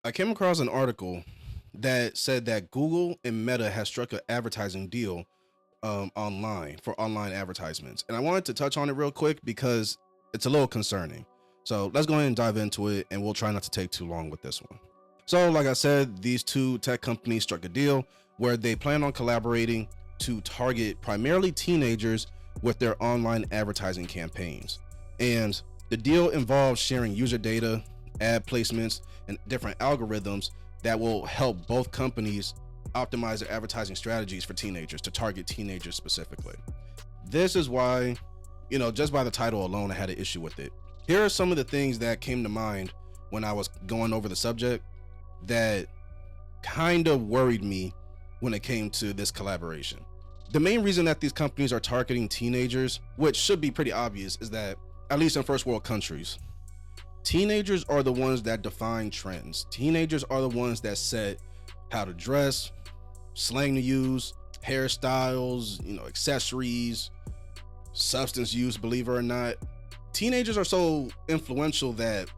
I came across an article that said that Google and Meta has struck an advertising deal online for online advertisements. And I wanted to touch on it real quick because it's a little concerning. So let's go ahead and dive into it, and we'll try not to take too long with this one. So, like I said, these two tech companies struck a deal where they plan on collaborating to target primarily teenagers with their online advertising campaigns. And the deal involves sharing user data, ad placements, and different algorithms that will help both companies optimize their advertising strategies for teenagers to target teenagers specifically. This is why, just by the title alone, I had an issue with it. Here are some of the things that came to mind when I was going over the subject that kind of worried me when it came to this collaboration. The main reason that these companies are targeting teenagers, which should be pretty obvious, is that, at least in first world countries, teenagers are the ones that define trends. Teenagers are the ones that set how to dress, slang to use, hairstyles, accessories, substance use, believe it or not. Teenagers are so influential that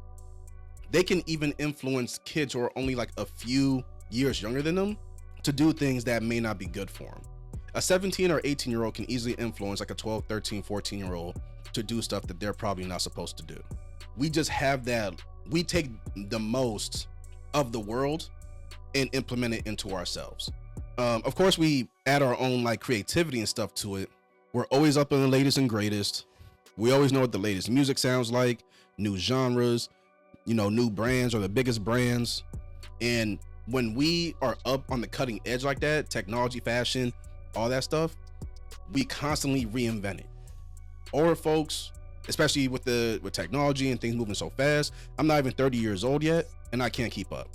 they can even influence kids who are only like a few years younger than them to do things that may not be good for them. A 17 or 18-year-old can easily influence like a 12, 13, 14-year-old to do stuff that they're probably not supposed to do. We just have that. We take the most of the world and implement it into ourselves. Of course, we add our own like creativity and stuff to it. We're always up on the latest and greatest. We always know what the latest music sounds like, new genres, new brands or the biggest brands. And when we are up on the cutting edge like that, technology, fashion, all that stuff, we constantly reinvent it. Or folks, especially with technology and things moving so fast, I'm not even 30 years old yet, and I can't keep up.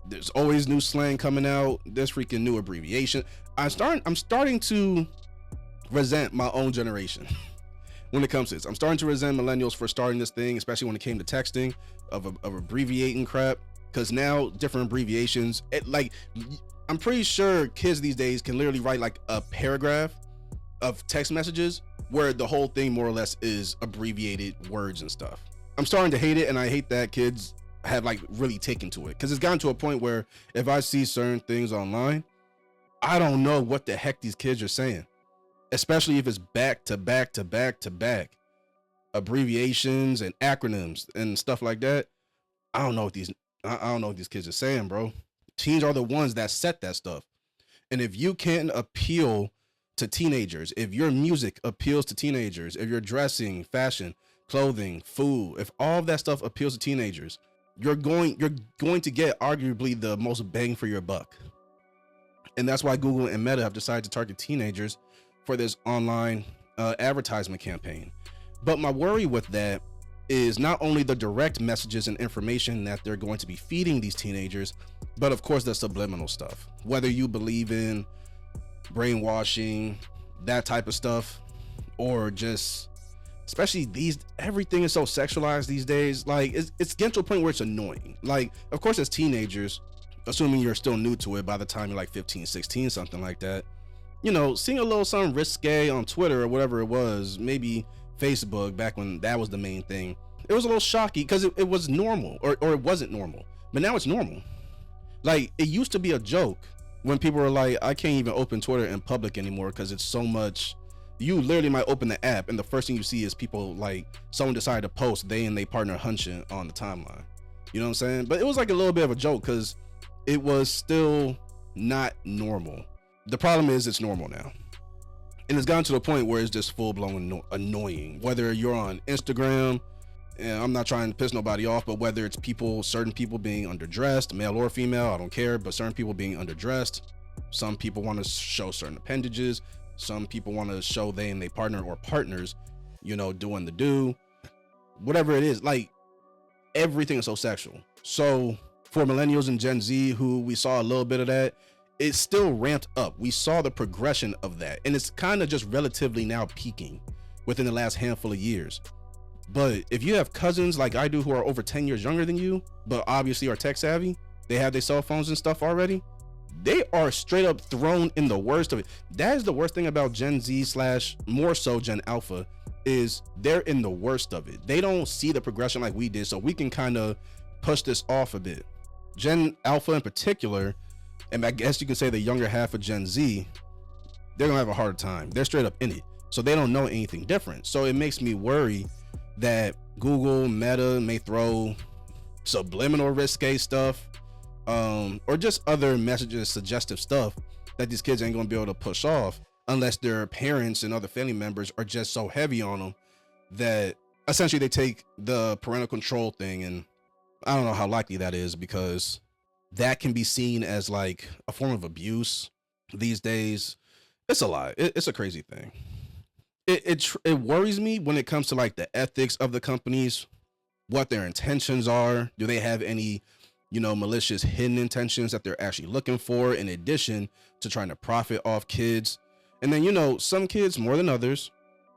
There's always new slang coming out. There's freaking new abbreviation. I'm starting to resent my own generation when it comes to this. I'm starting to resent millennials for starting this thing, especially when it came to texting, of abbreviating crap. Because now different abbreviations, I'm pretty sure kids these days can literally write like a paragraph of text messages where the whole thing more or less is abbreviated words and stuff. I'm starting to hate it, and I hate that kids have like really taken to it, because it's gotten to a point where if I see certain things online, I don't know what the heck these kids are saying, especially if it's back to back to back to back abbreviations and acronyms and stuff like that. I don't know what these kids are saying, bro. Teens are the ones that set that stuff. And if you can't appeal to teenagers, if your music appeals to teenagers, if your dressing, fashion, clothing, food, if all of that stuff appeals to teenagers, you're going to get arguably the most bang for your buck. And that's why Google and Meta have decided to target teenagers for this online advertisement campaign. But my worry with that is not only the direct messages and information that they're going to be feeding these teenagers, but of course the subliminal stuff. Whether you believe in brainwashing, that type of stuff, or just, especially everything is so sexualized these days. Like it's getting to a point where it's annoying. Like, of course, as teenagers, assuming you're still new to it by the time you're like 15, 16, something like that, seeing a little something risque on Twitter or whatever it was, maybe Facebook back when that was the main thing, it was a little shocking because it was normal, or it wasn't normal, but now it's normal. Like, it used to be a joke when people were like, I can't even open Twitter in public anymore because it's so much. You literally might open the app and the first thing you see is people, like, someone decided to post they and they partner hunching on the timeline. You know what I'm saying? But it was like a little bit of a joke because it was still not normal. The problem is it's normal now. And it's gotten to the point where it's just full-blown annoying. Whether you're on Instagram, and I'm not trying to piss nobody off, but whether it's certain people being underdressed, male or female, I don't care, but certain people being underdressed. Some people want to show certain appendages. Some people want to show they and they partner or partners, doing the do. Whatever it is, like, everything is so sexual. So for millennials and Gen Z, who we saw a little bit of that, it's still ramped up. We saw the progression of that, and it's kind of just relatively now peaking within the last handful of years. But if you have cousins like I do who are over 10 years younger than you, but obviously are tech savvy, they have their cell phones and stuff already, they are straight up thrown in the worst of it. That is the worst thing about Gen Z / more so Gen Alpha, is they're in the worst of it. They don't see the progression like we did, so we can kind of push this off a bit. Gen Alpha in particular, and I guess you can say the younger half of Gen Z, they're gonna have a harder time. They're straight up in it, so they don't know anything different. So it makes me worry that Google, Meta may throw subliminal risque stuff, or just other messages, suggestive stuff that these kids ain't gonna be able to push off unless their parents and other family members are just so heavy on them that essentially they take the parental control thing. And I don't know how likely that is, because that can be seen as like a form of abuse these days. It's a lot. It's a crazy thing. It worries me when it comes to like the ethics of the companies, what their intentions are. Do they have any, malicious hidden intentions that they're actually looking for, in addition to trying to profit off kids? And then, some kids more than others,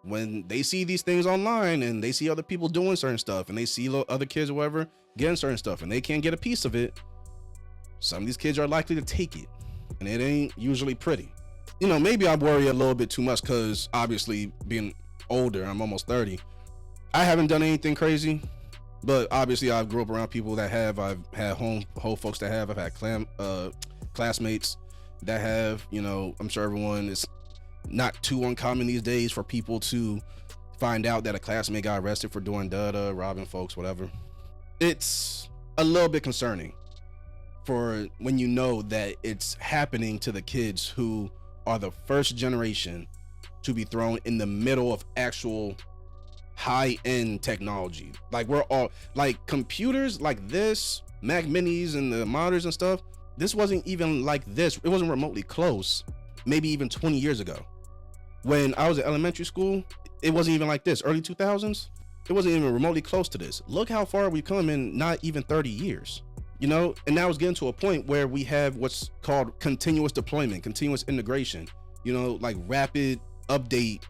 when they see these things online and they see other people doing certain stuff and they see other kids or whatever getting certain stuff and they can't get a piece of it, some of these kids are likely to take it, and it ain't usually pretty. Maybe I worry a little bit too much because obviously being older, I'm almost 30. I haven't done anything crazy, but obviously I grew up around people that have. I've had whole folks that have. I've had classmates that have. I'm sure everyone is not too uncommon these days for people to find out that a classmate got arrested for doing robbing folks, whatever. It's a little bit concerning for when you know that it's happening to the kids who are the first generation to be thrown in the middle of actual high-end technology. Like, we're all like computers like this, Mac Minis and the monitors and stuff. This wasn't even like this. It wasn't remotely close. Maybe even 20 years ago. When I was in elementary school, it wasn't even like this. Early 2000s, it wasn't even remotely close to this. Look how far we've come in not even 30 years. And now it's getting to a point where we have what's called continuous deployment, continuous integration, like rapid update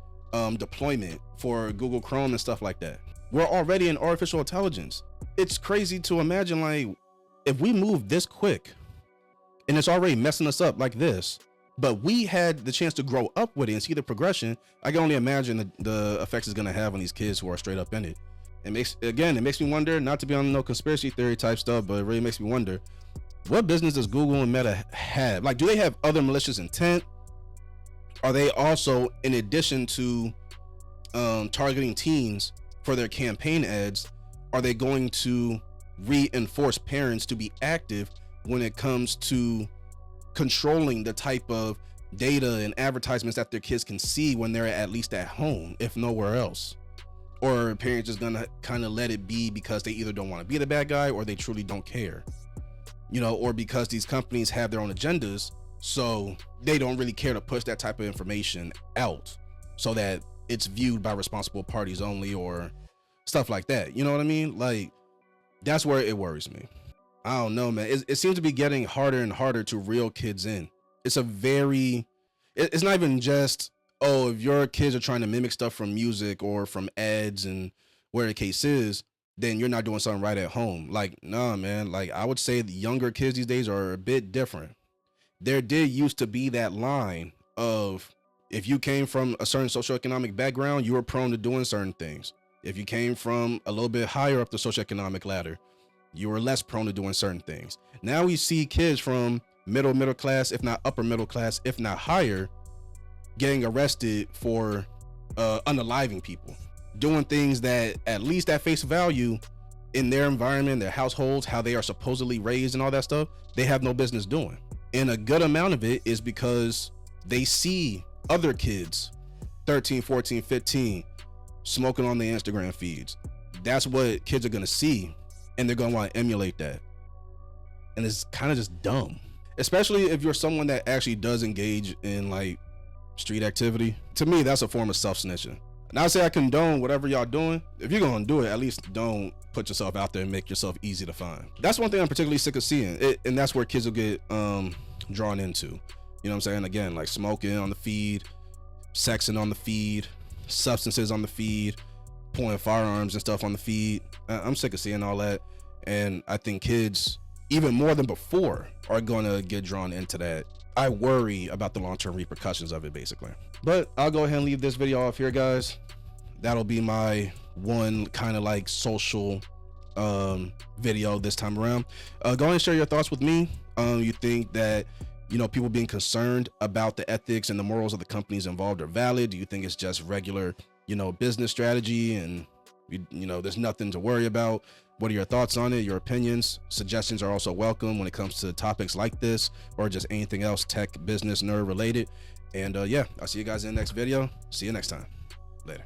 deployment for Google Chrome and stuff like that. We're already in artificial intelligence. It's crazy to imagine, like, if we move this quick and it's already messing us up like this, but we had the chance to grow up with it and see the progression, I can only imagine the effects it's going to have on these kids who are straight up in it. It makes me wonder, not to be on no conspiracy theory type stuff, but it really makes me wonder, what business does Google and Meta have? Like, do they have other malicious intent? Are they also, in addition to targeting teens for their campaign ads, are they going to reinforce parents to be active when it comes to controlling the type of data and advertisements that their kids can see when they're at least at home, if nowhere else? Or are parents just gonna kind of let it be because they either don't want to be the bad guy or they truly don't care, or because these companies have their own agendas, so they don't really care to push that type of information out so that it's viewed by responsible parties only, or stuff like that. You know what I mean? Like, that's where it worries me. I don't know, man. It seems to be getting harder and harder to reel kids in. It's it's not even just, oh, if your kids are trying to mimic stuff from music or from ads and where the case is, then you're not doing something right at home. Like, nah, man. Like, I would say the younger kids these days are a bit different. There did used to be that line of, if you came from a certain socioeconomic background, you were prone to doing certain things. If you came from a little bit higher up the socioeconomic ladder, you were less prone to doing certain things. Now we see kids from middle class, if not upper middle class, if not higher, getting arrested for unaliving people, doing things that, at least at face value, in their environment, their households, how they are supposedly raised and all that stuff, they have no business doing. And a good amount of it is because they see other kids, 13, 14, 15, smoking on their Instagram feeds. That's what kids are gonna see, and they're gonna want to emulate that. And it's kind of just dumb, especially if you're someone that actually does engage in like street activity. To me, that's a form of self-snitching. Now, I say I condone whatever y'all doing. If you're gonna do it, at least don't put yourself out there and make yourself easy to find. That's one thing I'm particularly sick of seeing it, and that's where kids will get drawn into. You know what I'm saying? Again, like smoking on the feed, sexing on the feed, substances on the feed, pulling firearms and stuff on the feed. I'm sick of seeing all that, and I think kids, even more than before, are gonna get drawn into that. I worry about the long-term repercussions of it, basically. But I'll go ahead and leave this video off here, guys. That'll be my one kind of like social video this time around. Go ahead and share your thoughts with me. You think that, you know, people being concerned about the ethics and the morals of the companies involved are valid? Do you think it's just regular, you know, business strategy and you know, there's nothing to worry about? What are your thoughts on it? Your opinions, suggestions are also welcome when it comes to topics like this or just anything else tech, business, nerd related. And yeah, I'll see you guys in the next video. See you next time. Later.